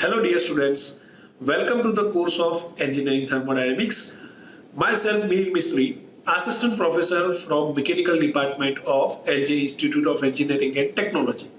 Hello dear students, welcome to the course of Engineering Thermodynamics. Myself Mir Mistry, Assistant Professor from Mechanical Department of LJ Institute of Engineering and Technology.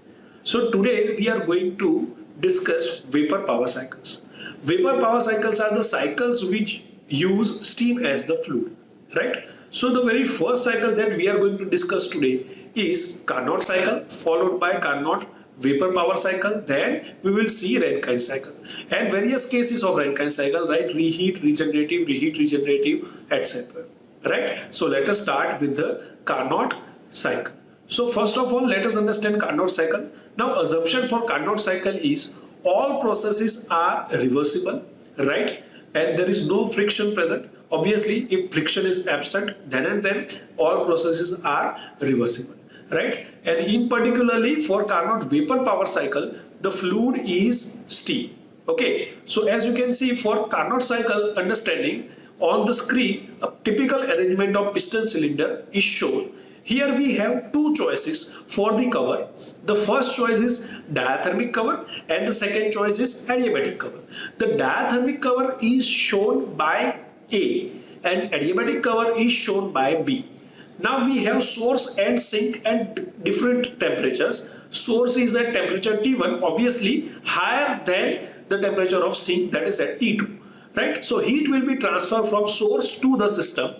So today we are going to discuss vapor power cycles. Vapor power cycles are the cycles which use steam as the fluid, right? So the very first cycle that we are going to discuss today is Carnot cycle, followed by Carnot Vapour power cycle, then we will see Rankine cycle and various cases of Rankine cycle, right? Reheat, regenerative, etc. Right? So let us start with the Carnot cycle. So first of all, let us understand Carnot cycle. Now assumption for Carnot cycle is all processes are reversible, right? And there is no friction present. Obviously, if friction is absent, then and then all processes are reversible. Right, and in particularly for Carnot Vapour power cycle, the fluid is steam. Okay, so as you can see for Carnot cycle understanding on the screen, a typical arrangement of piston cylinder is shown. Here we have two choices for the cover. The first choice is diathermic cover and the second choice is adiabatic cover. The diathermic cover is shown by A and adiabatic cover is shown by B. Now we have source and sink at different temperatures. Source is at temperature T1, obviously higher than the temperature of sink, that is at T2, right? So heat will be transferred from source to the system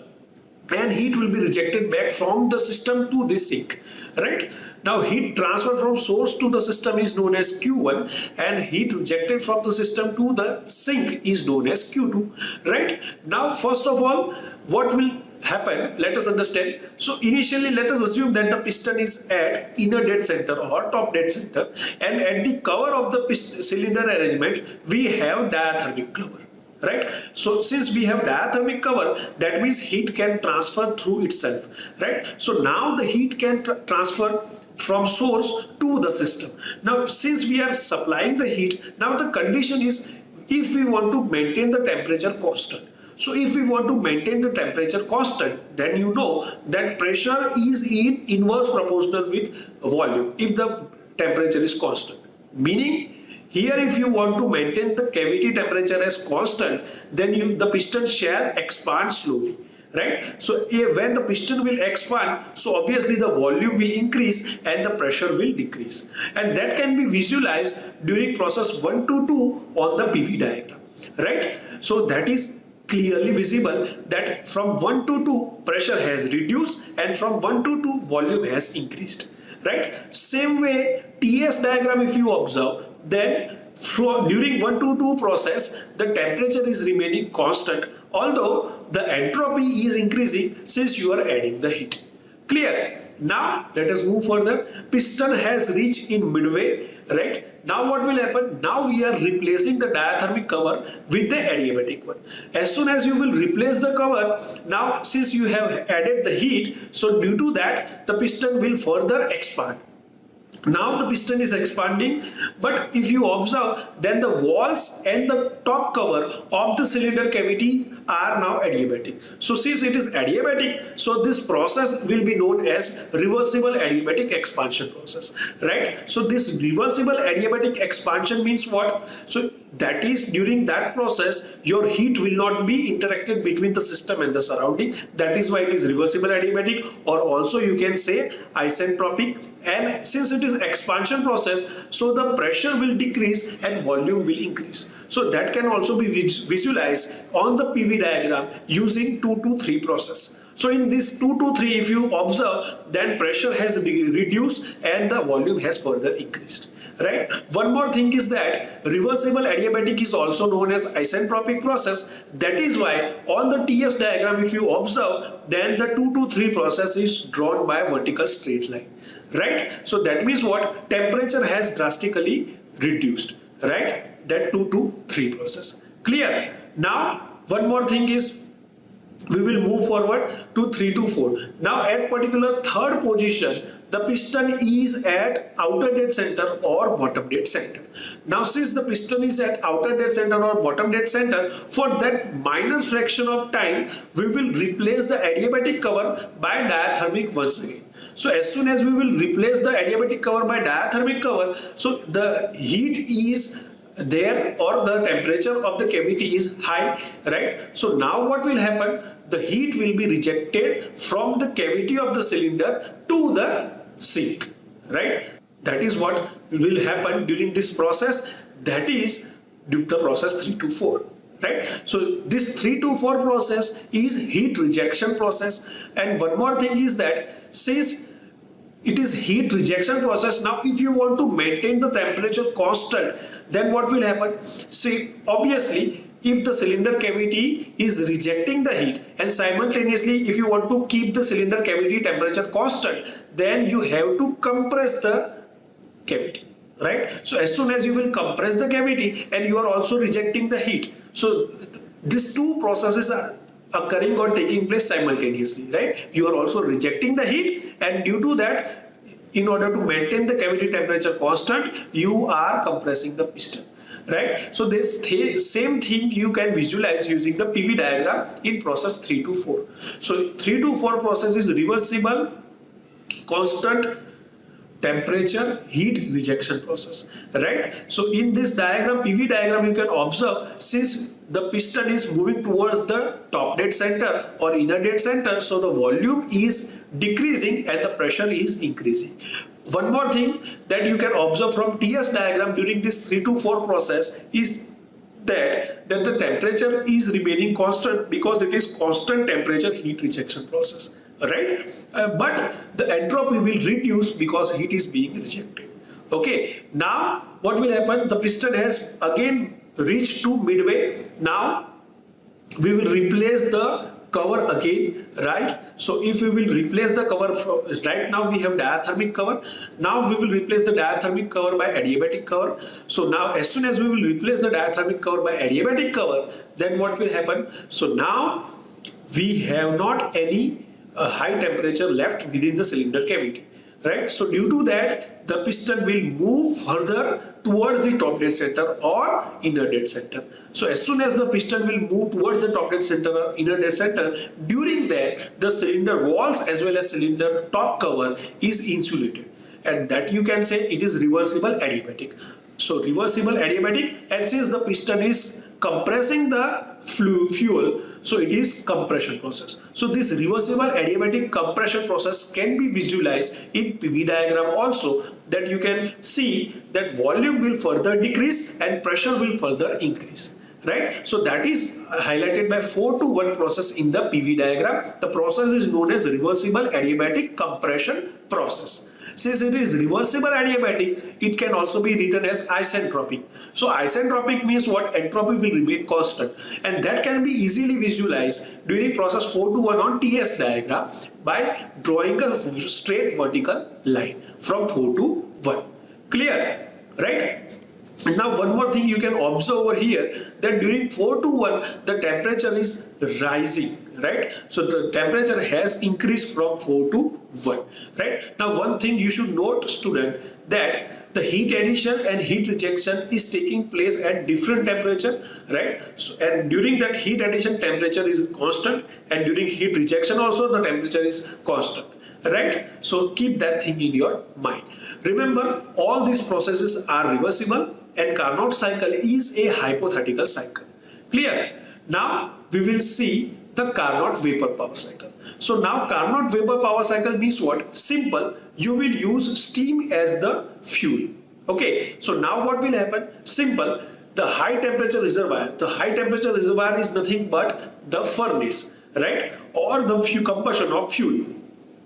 and heat will be rejected back from the system to this sink, right? Now heat transfer from source to the system is known as Q1 and heat rejected from the system to the sink is known as Q2, right? Now first of all, what will happen, let us understand. So initially let us assume that the piston is at inner dead center or top dead center, and at the cover of the cylinder arrangement we have diathermic cover, right? So since we have diathermic cover, that means heat can transfer through itself, right? So now the heat can transfer from source to the system. Now since we are supplying the heat, now the condition is if we want to maintain the temperature constant. So if we want to maintain the temperature constant, then you know that pressure is in inverse proportional with volume if the temperature is constant. Meaning here if you want to maintain the cavity temperature as constant, then the piston shall expand slowly, right? So when the piston will expand, so obviously the volume will increase and the pressure will decrease. And that can be visualized during process 1 to 2 on the PV diagram, right? So that is clearly visible that from 1 to 2 pressure has reduced and from 1 to 2 volume has increased, right? Same way TS diagram if you observe, then during 1 to 2 process the temperature is remaining constant, although the entropy is increasing since you are adding the heat. Clear? Now let us move further. Piston has reached in midway, right? Now what will happen? Now we are replacing the diathermic cover with the adiabatic one. As soon as you will replace the cover, now since you have added the heat, so due to that the piston will further expand. Now the piston is expanding, but if you observe, then the walls and the top cover of the cylinder cavity are now adiabatic. So since it is adiabatic, so this process will be known as reversible adiabatic expansion process, right? So this reversible adiabatic expansion means what? So that is during that process your heat will not be interacted between the system and the surrounding. That is why it is reversible adiabatic, or also you can say isentropic. And since it is expansion process, so the pressure will decrease and volume will increase. So that can also be visualized on the PV diagram using 2 to 3 process. So in this 2 to 3 if you observe, then pressure has reduced and the volume has further increased, right? One more thing is that reversible adiabatic is also known as isentropic process. That is why on the TS diagram if you observe, then the 2 to 3 process is drawn by a vertical straight line, right? So that means what? Temperature has drastically reduced, right? That 2 to 3 process. Clear? Now one more thing is we will move forward to 3 to 4. Now at particular third position, the piston is at outer dead center or bottom dead center. Now since the piston is at outer dead center or bottom dead center, for that minor fraction of time, we will replace the adiabatic cover by diathermic once again. So as soon as we will replace the adiabatic cover by diathermic cover, so the heat is there, or the temperature of the cavity is high, right? So now what will happen? The heat will be rejected from the cavity of the cylinder to the sink, right? That is what will happen during this process, that is the process 3 to 4. Right? So this 3 to 4 process is heat rejection process. And one more thing is that since it is heat rejection process, now if you want to maintain the temperature constant, then what will happen? See, obviously if the cylinder cavity is rejecting the heat, and simultaneously if you want to keep the cylinder cavity temperature constant, then you have to compress the cavity, right? So as soon as you will compress the cavity, and you are also rejecting the heat, so these two processes are occurring or taking place simultaneously, right? You are also rejecting the heat, and due to that, in order to maintain the cavity temperature constant, you are compressing the piston, right? So this same thing you can visualize using the PV diagram in process 3 to 4. So 3 to 4 process is reversible constant temperature heat rejection process, right? So in this diagram, PV diagram, you can observe, since the piston is moving towards the top dead center or inner dead center, so the volume is decreasing and the pressure is increasing. One more thing that you can observe from TS diagram during this 3 to 4 process is that the temperature is remaining constant, because it is constant temperature heat rejection process, right? But the entropy will reduce because heat is being rejected. Okay, now what will happen? The piston has again reached to midway. Now we will replace the cover again, right? So if we will replace the cover, right now we have diathermic cover, now we will replace the diathermic cover by adiabatic cover. So now as soon as we will replace the diathermic cover by adiabatic cover, then what will happen? So now we have not any high temperature left within the cylinder cavity, right? So due to that, the piston will move further towards the top dead center or inner dead center. So as soon as the piston will move towards the top dead center or inner dead center, during that the cylinder walls as well as cylinder top cover is insulated, and that you can say it is reversible adiabatic. So reversible adiabatic, and since the piston is compressing the fuel, so it is compression process. So this reversible adiabatic compression process can be visualized in PV diagram also, that you can see that volume will further decrease and pressure will further increase, right? So that is highlighted by 4 to 1 process in the PV diagram. The process is known as reversible adiabatic compression process. Since it is reversible adiabatic, it can also be written as isentropic. So isentropic means what? Entropy will remain constant, and that can be easily visualized during process 4 to 1 on TS diagram by drawing a straight vertical line from 4 to 1. Clear, right? Now one more thing you can observe over here, that during 4 to 1 the temperature is rising, right? So the temperature has increased from 4 to 1, right? Now one thing you should note, student, that the heat addition and heat rejection is taking place at different temperature, right? So, and during that heat addition temperature is constant, and during heat rejection also the temperature is constant, right? So keep that thing in your mind. Remember, all these processes are reversible, and Carnot cycle is a hypothetical cycle. Clear? Now we will see the Carnot Vapour power cycle. So now Carnot Vapour power cycle means what? Simple. You will use steam as the fuel. Okay. So now what will happen? Simple. The high temperature reservoir. The high temperature reservoir is nothing but the furnace, right? Or the combustion of fuel.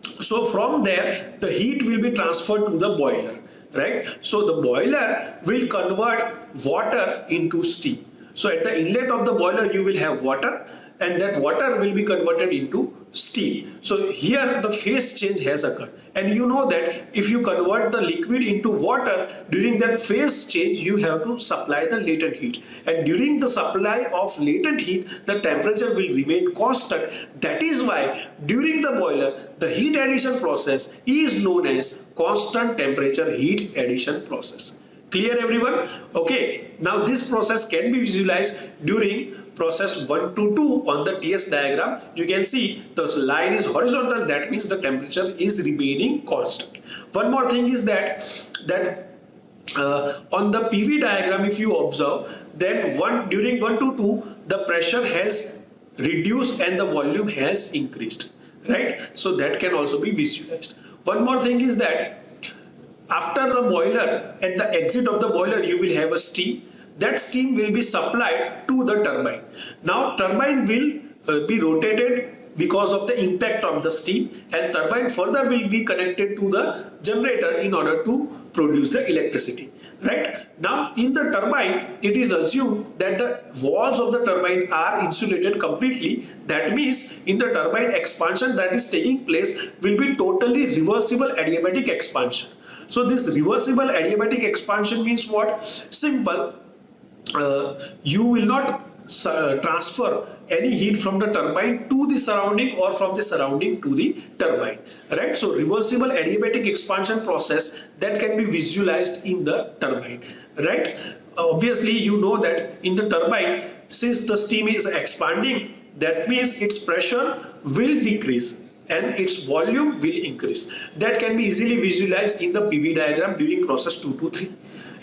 So from there, the heat will be transferred to the boiler, right? So the boiler will convert water into steam. So at the inlet of the boiler, you will have water, and that water will be converted into steam. So here the phase change has occurred, and you know that if you convert the liquid into water, during that phase change you have to supply the latent heat, and during the supply of latent heat the temperature will remain constant. That is why during the boiler the heat addition process is known as constant temperature heat addition process. Clear everyone? Okay, now this process can be visualized during process 1 to 2 on the TS diagram. You can see the line is horizontal, that means the temperature is remaining constant. One more thing is that on the PV diagram, if you observe, then during 1 to 2, the pressure has reduced and the volume has increased, right? So that can also be visualized. One more thing is that after the boiler, at the exit of the boiler, you will have a steam. That steam will be supplied to the turbine. Now turbine will be rotated because of the impact of the steam, and turbine further will be connected to the generator in order to produce the electricity, right? Now in the turbine, it is assumed that the walls of the turbine are insulated completely. That means in the turbine, expansion that is taking place will be totally reversible adiabatic expansion. So this reversible adiabatic expansion means what? Simple. You will not transfer any heat from the turbine to the surrounding or from the surrounding to the turbine, right? So reversible adiabatic expansion process that can be visualized in the turbine, right? Obviously you know that in the turbine, since the steam is expanding, that means its pressure will decrease and its volume will increase. That can be easily visualized in the PV diagram during process 2 to 3.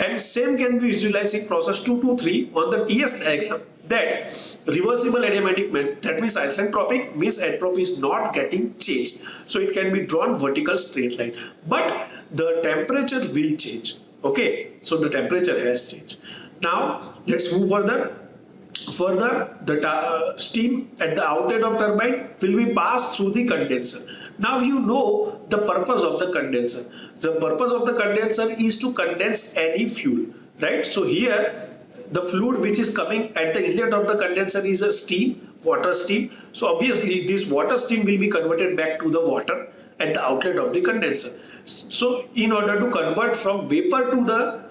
And same can be visualized in process 2 to 3 on the TS diagram, that reversible adiabatic, that means isentropic, means entropy is not getting changed. So it can be drawn vertical straight line, but the temperature will change. Okay, so the temperature has changed. Now let's move further. Further, the steam at the outlet of turbine will be passed through the condenser. Now you know the purpose of the condenser. The purpose of the condenser is to condense any fuel, right? So here the fluid which is coming at the inlet of the condenser is a steam, water steam. So obviously this water steam will be converted back to the water at the outlet of the condenser. So in order to convert from vapor to the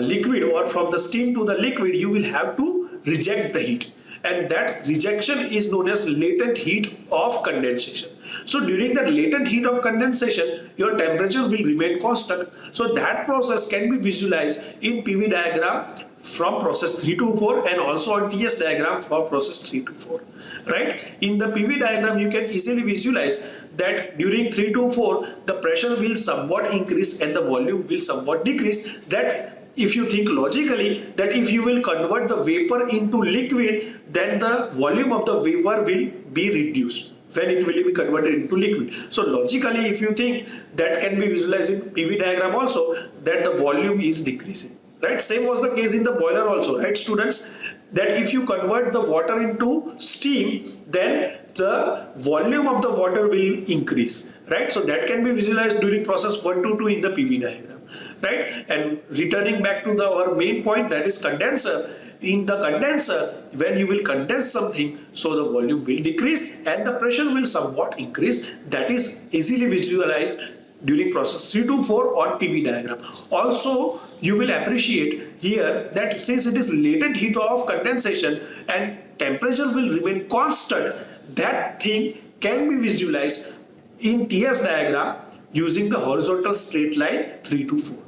liquid or from the steam to the liquid, you will have to reject the heat, and that rejection is known as latent heat of condensation. So during the latent heat of condensation, your temperature will remain constant. So that process can be visualized in PV diagram from process 3 to 4 and also on TS diagram for process 3 to 4, right? In the PV diagram, you can easily visualize that during 3 to 4, the pressure will somewhat increase and the volume will somewhat decrease. That if you think logically, that if you will convert the vapor into liquid, then the volume of the vapor will be reduced when it will be converted into liquid. So logically, if you think, that can be visualized in PV diagram also, that the volume is decreasing, right? Same was the case in the boiler also, right students? That if you convert the water into steam, then the volume of the water will increase, right? So that can be visualized during process 1 to 2 in the PV diagram, right? And returning back to our main point, that is condenser. In the condenser, when you will condense something, so the volume will decrease and the pressure will somewhat increase. That is easily visualized during process 3 to 4 on PV diagram. Also, you will appreciate here that since it is latent heat of condensation and temperature will remain constant, that thing can be visualized in TS diagram using the horizontal straight line 3 to 4,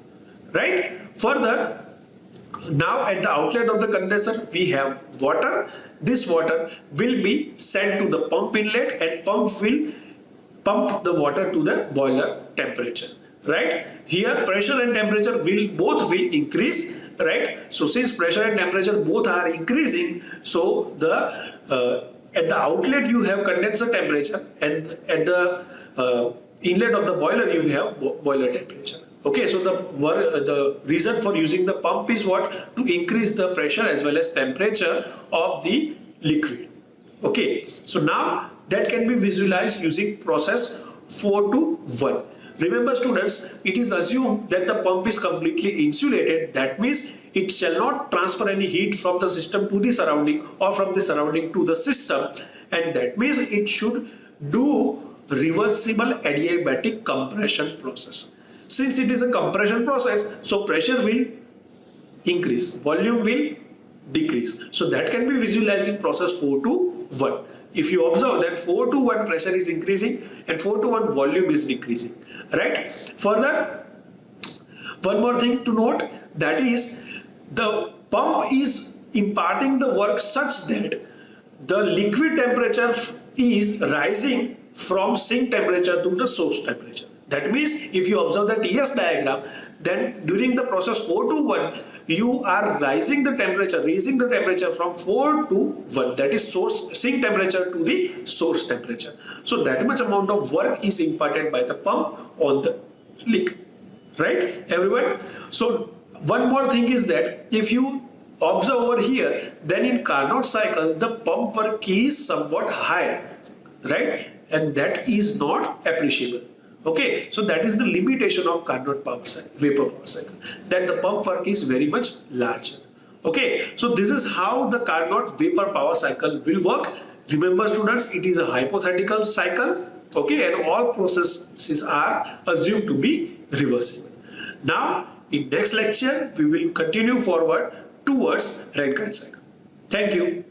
right? Further, now at the outlet of the condenser, we have water. This water will be sent to the pump inlet and pump will pump the water to the boiler temperature, right? Here pressure and temperature both will increase, right? So since pressure and temperature both are increasing, so the at the outlet you have condenser temperature and at the inlet of the boiler you have boiler temperature. Okay, so the reason for using the pump is what? To increase the pressure as well as temperature of the liquid. Okay, so now that can be visualized using process 4 to 1. Remember students, it is assumed that the pump is completely insulated. That means it shall not transfer any heat from the system to the surrounding or from the surrounding to the system, and that means it should do reversible adiabatic compression process. Since it is a compression process, so pressure will increase, volume will decrease. So that can be visualized in process 4 to 1. If you observe that 4 to 1 pressure is increasing and 4 to 1 volume is decreasing, right? Further, one more thing to note, that is the pump is imparting the work such that the liquid temperature is rising from sink temperature to the source temperature, That means if you observe the TS diagram, then during the process 4 to 1, you are raising the temperature from 4 to 1. That is source sink temperature to the source temperature. So that much amount of work is imparted by the pump on the liquid. Right, everyone? So one more thing is that if you observe over here, then in Carnot cycle, the pump work is somewhat higher, right? And that is not appreciable. Okay, so that is the limitation of Carnot vapor power cycle, that the pump work is very much larger. Okay, so this is how the Carnot vapor power cycle will work. Remember students, it is a hypothetical cycle. Okay, and all processes are assumed to be reversible. Now, in next lecture, we will continue forward towards Rankine cycle. Thank you.